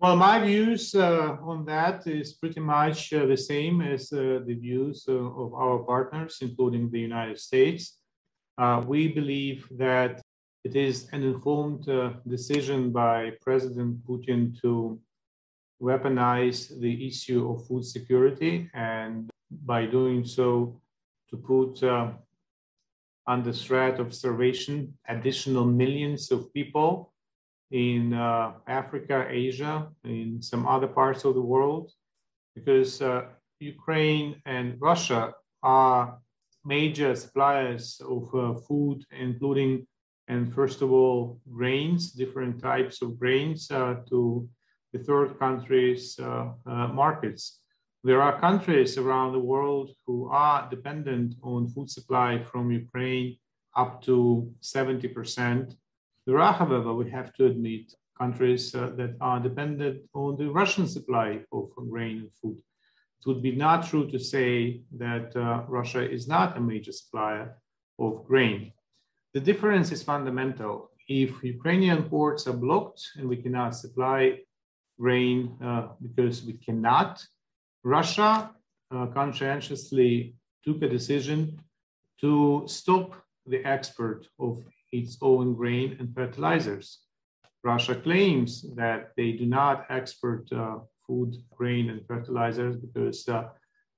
Well, my views on that is pretty much the same as the views of our partners, including the United States. We believe that it is an informed decision by President Putin to weaponize the issue of food security, and by doing so, to put under threat of starvation additional millions of people in Africa, Asia, in some other parts of the world, because Ukraine and Russia are major suppliers of food, including, and first of all, grains, different types of grains to the third countries' markets. There are countries around the world who are dependent on food supply from Ukraine up to 70%. There are, however, we have to admit, countries that are dependent on the Russian supply of grain and food. It would be not true to say that Russia is not a major supplier of grain. The difference is fundamental. If Ukrainian ports are blocked and we cannot supply grain because we cannot, Russia conscientiously took a decision to stop the export of its own grain and fertilizers. Russia claims that they do not export food, grain, and fertilizers because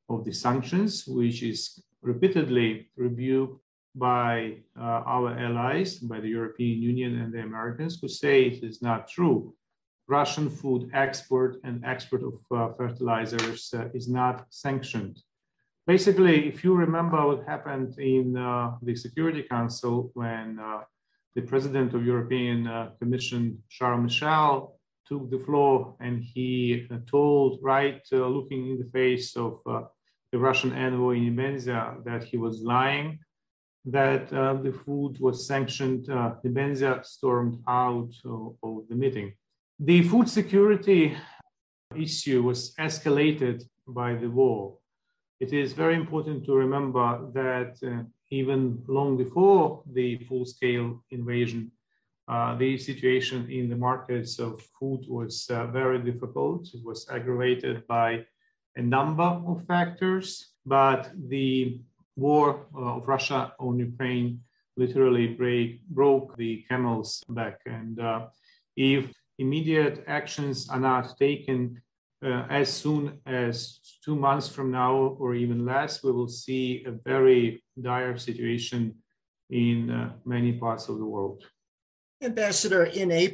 of the sanctions, which is repeatedly rebuked by our allies, by the European Union and the Americans, who say it is not true. Russian food export and export of fertilizers is not sanctioned. Basically, if you remember what happened in the Security Council when the President of European Commission, Charles Michel, took the floor and he told, looking in the face of the Russian envoy in Nebenzia, that he was lying, that the food was sanctioned, Nebenzia stormed out of the meeting. The food security issue was escalated by the war. It is very important to remember that even long before the full-scale invasion, the situation in the markets of food was very difficult. It was aggravated by a number of factors, but the war of Russia on Ukraine literally broke the camel's back. And if immediate actions are not taken as soon as 2 months from now or even less, we will see a very dire situation in many parts of the world. Ambassador, in April,